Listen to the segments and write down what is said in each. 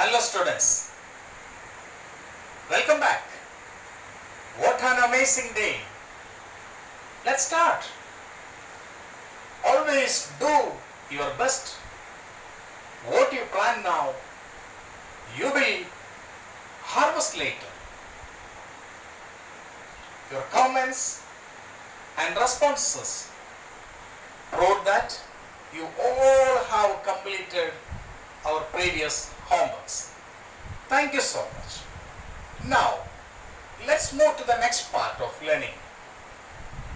Hello students, welcome back. What an amazing day. Let's start. Always do your best. What you plant now, you will harvest later. Your comments and responses prove that you all have completed our previous homeworks. Thank you so much. Now, let's move to the next part of learning.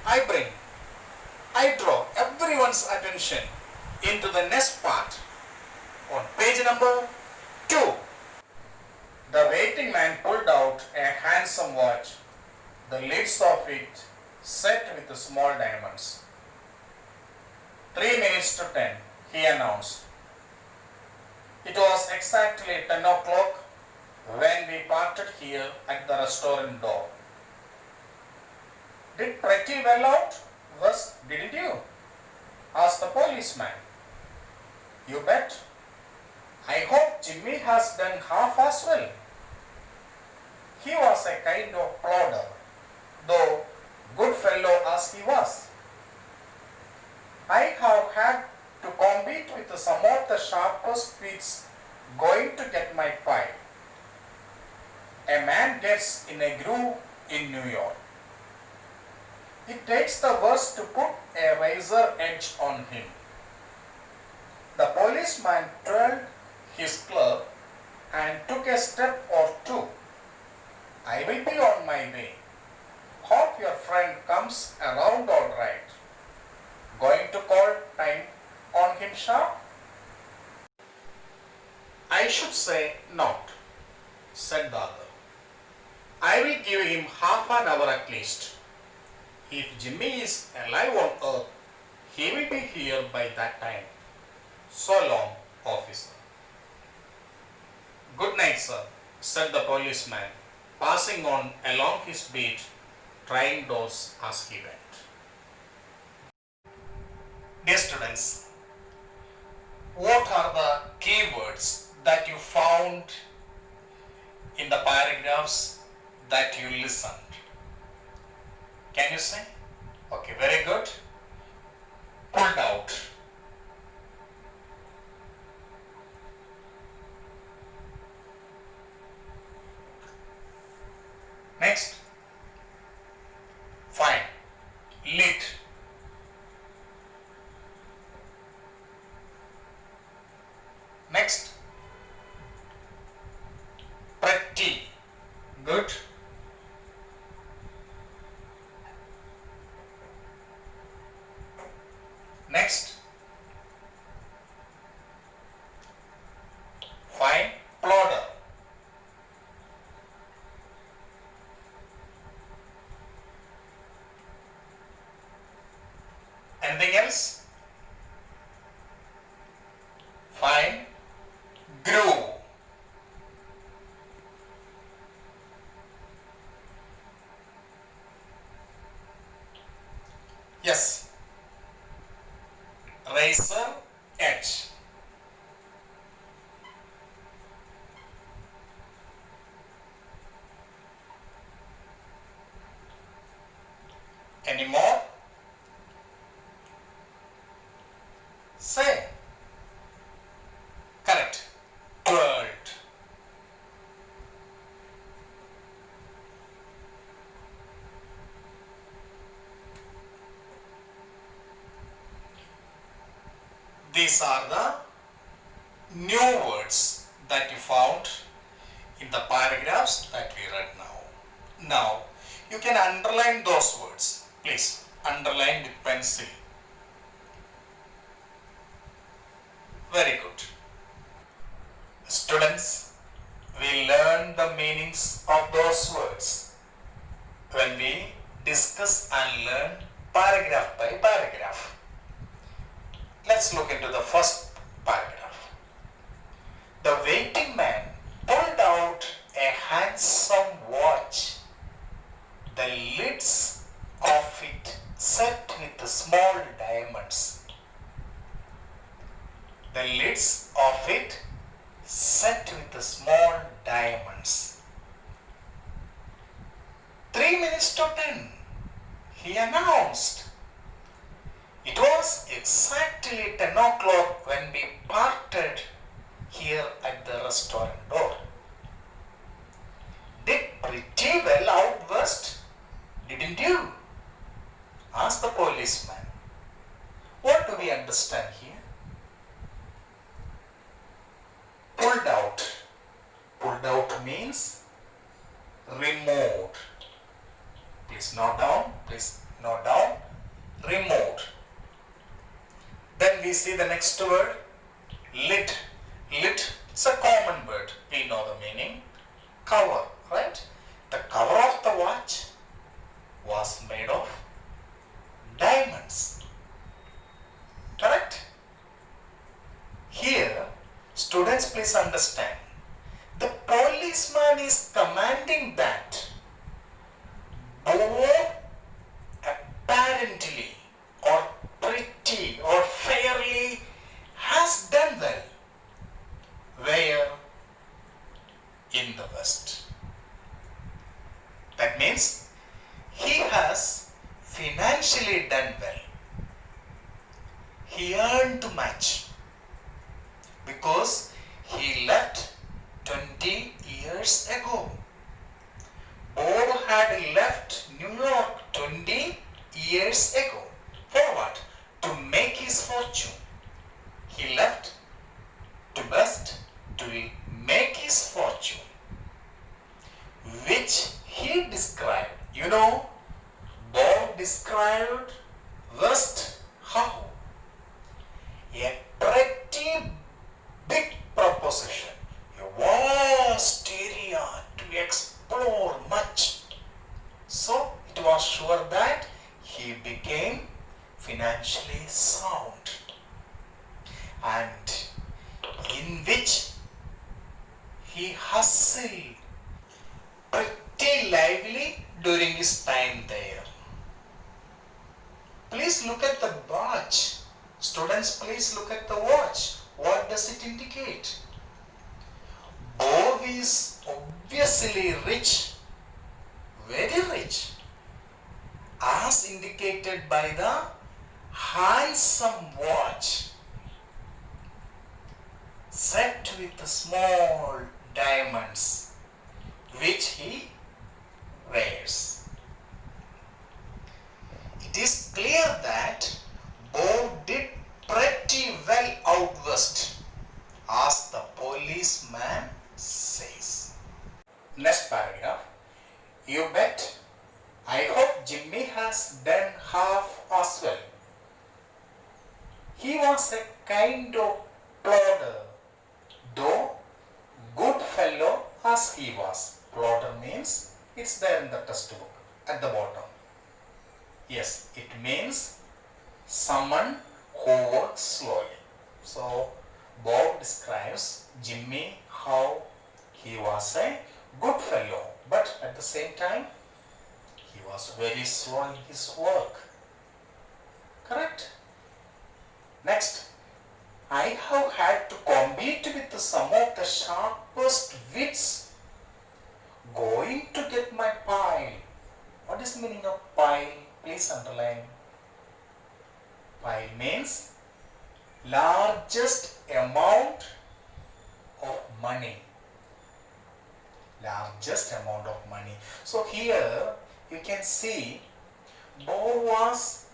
I draw everyone's attention into the next part on page number 2. The waiting man pulled out a handsome watch, the lids of it set with small diamonds. 3 minutes to 10, he announced. It was exactly 10 o'clock when we parted here at the restaurant door. Did pretty well out, didn't you? Asked the policeman. You bet. I hope Jimmy has done half as well. He was a kind of plodder, though good fellow as he was. I have had to compete with some of the sharpest wits going to get my pie. A man gets in a groove in New York. It takes the worst to put a razor edge on him. The policeman twirled his club and took a step or two. I will be on my way. Hope your friend comes around all right. Going to call time on him sharp? I should say not, said the other. I will give him half an hour at least. If Jimmy is alive on earth, he will be here by that time. So long, officer. Good night, sir, said the policeman, passing on along his beat, trying doors as he went. Dear students, what are the keywords that you found in the paragraphs that you listened? Can you say? Okay, very good. Pulled out. Next. Fine. Lit. Next. Pretty. Good. Next. Fine. Plodder. Anything else? Fine. Groove. Yes. Razor edge. Any more? Say. Correct. Twirled. These are the new words that you found in the paragraphs that we read now. Now, you can underline those words. Please, underline with pencil. Very good. Students, we learn the meanings of those words when we discuss and learn paragraph by paragraph. Let's look into the first paragraph. The waiting man pulled out a handsome watch, the lids of it set with small diamonds. The lids of it set with the small diamonds. 3 minutes to 10, he announced. It was exactly 10 o'clock when we parted here at the restaurant door. Did pretty well out west, didn't you? Asked the policeman. What do we understand here? Pulled out. Pulled out means removed. Please note down. Please note down. Removed. Then we see the next word. Lid. Lid. It's a common word. We know the meaning. Cover. Right? The cover of the watch was made of diamonds. Correct? Here, students, please understand. The policeman is commanding that Bo apparently or pretty or fairly has done well. Where? In the West. That means he has financially done well. He earned much because he left 20 years ago. Bob had left New York 20 years ago. For what? To make his fortune. He left to West to make his fortune, which he described. You know, Bob described West how? A pretty big proposition, a vast area to explore much. So it was sure that he became financially sound, and in which he hustled pretty lively during his time there. Please look at the watch. Students, please look at the watch. What does it indicate? Bob is obviously rich, very rich, as indicated by the handsome watch set with the small diamonds which he wears. It is clear that Bob did pretty well out west, as the policeman says. Next paragraph. You bet. I hope Jimmy has done half as well. He was a kind of plodder, though good fellow as he was. Plodder means it's there in the textbook at the bottom. Yes, it means someone who works slowly. So Bob describes Jimmy how he was a good fellow, but at the same time he was very slow in his work. Correct? Next, I have had to compete with some of the sharpest wits going to get my pile. What is the meaning of pile? Please underline. Pile means largest amount of money. Largest amount of money. So here you can see Bob was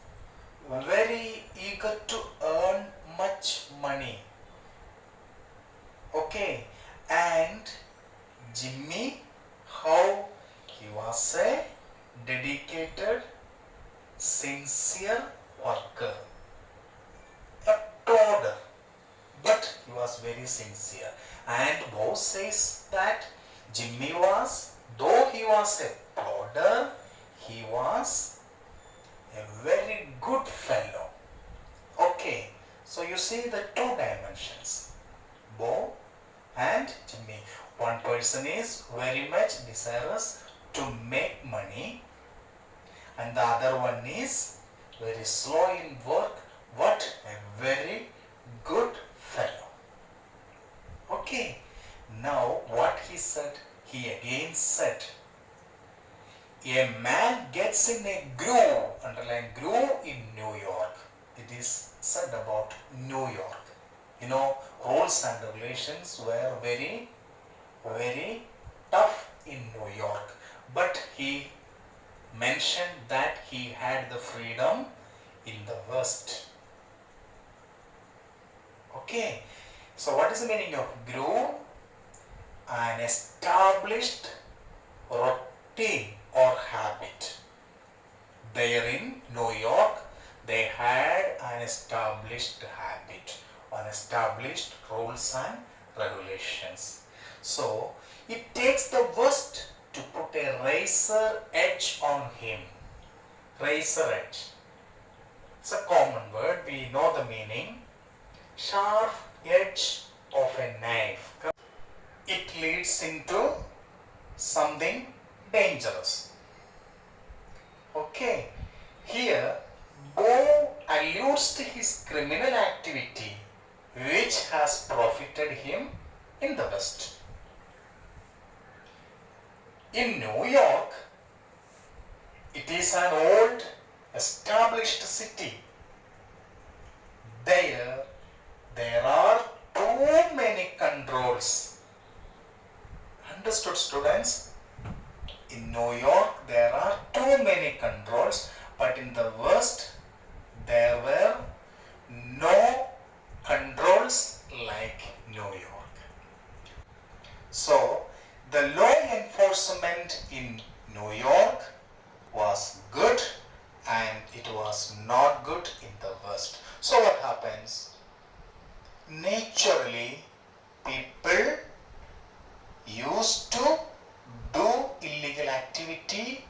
very eager to earn much money. Okay, and Jimmy, how he was a dedicated, sincere worker, a plodder, but he was very sincere. And Bob says that Jimmy was, though he was a plodder, he was a very good fellow. Okay, so you see the two dimensions, Bob and Jimmy. One person is very much desirous to make money, and the other one is very slow in work, but a very good fellow. Okay, Now what he said, he again said, a man gets in a groove, underline groove, in New York. It is said about New York. You know, rules and regulations were very, very tough in New York. But he mentioned that he had the freedom in the West. Okay, so what is the meaning of groove? An established routine or habit. There in New York, they had an established habit, an established rules and regulations. So it takes the West to put a razor edge on him. Razor edge. It's a common word, we know the meaning. Sharp edge of a knife. It leads into something dangerous. Okay, here Bo alludes to his criminal activity which has profited him in the West. In New York, it is an old established city. There are too many controls. Understood, students? In New York, there are too many controls, but in the West, there were no controls like New York. So, the law enforcement in New York was good and it was not good in the West. So what happens? Naturally, people used to do illegal activity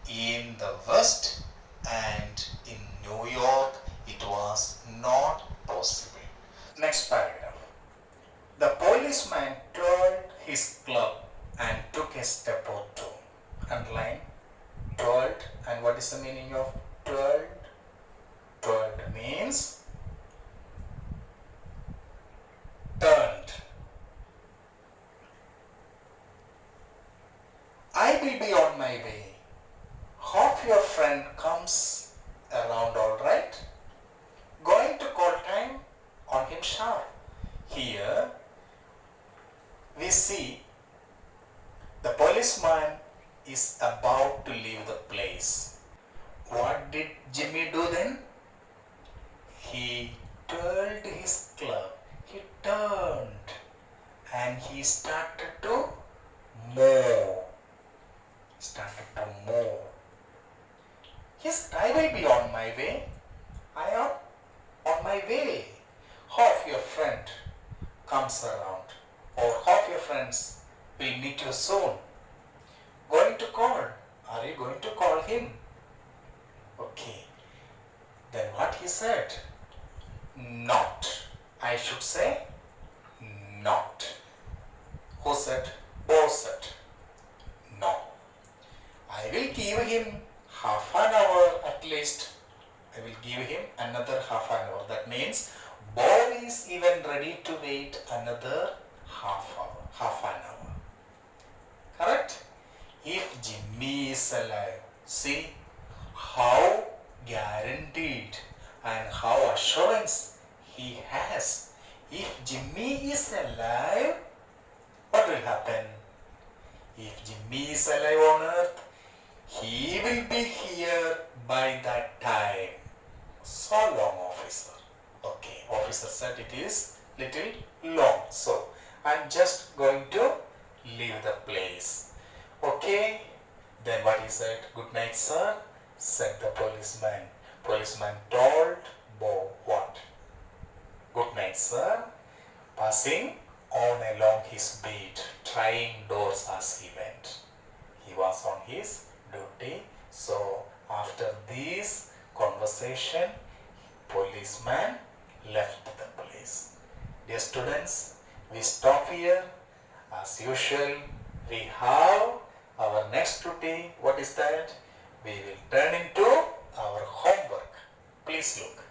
in the West, and in New York it was not possible. Next paragraph. The policeman twirled his club and took a step or two. Underline twirled. And what is the meaning of twirled? Twirled means turned. I will be on my way. Hope your friend comes around all right. Going to call time on him sharp. Here we see the policeman is about to leave the place. What did Jimmy do then? He twirled his club. He turned and he started to move. He said, I will be on my way. I am on my way. Hope your friend comes around, or hope your friends will meet you soon. Going to call. Are you going to call him? Okay. Then what he said? Not. I should say not. Who said? Bo said. No. I will give him half an hour at least. I will give him another half an hour. That means Bo is even ready to wait another half an hour. Correct? If Jimmy is alive, see how guaranteed and how assurance he has. If Jimmy is alive, what will happen? If Jimmy is alive on earth, he will be here by that time. So long, officer. Okay, officer said it is little long. So, I am just going to leave the place. Okay, then what he said? Good night, sir, said the policeman. Policeman told Bo what? Good night, sir. Passing on along his beat, trying doors as he went. He was on his duty. So after this conversation, policeman left the place. Dear students, we stop here. As usual, we have our next duty. What is that? We will turn into our homework. Please look.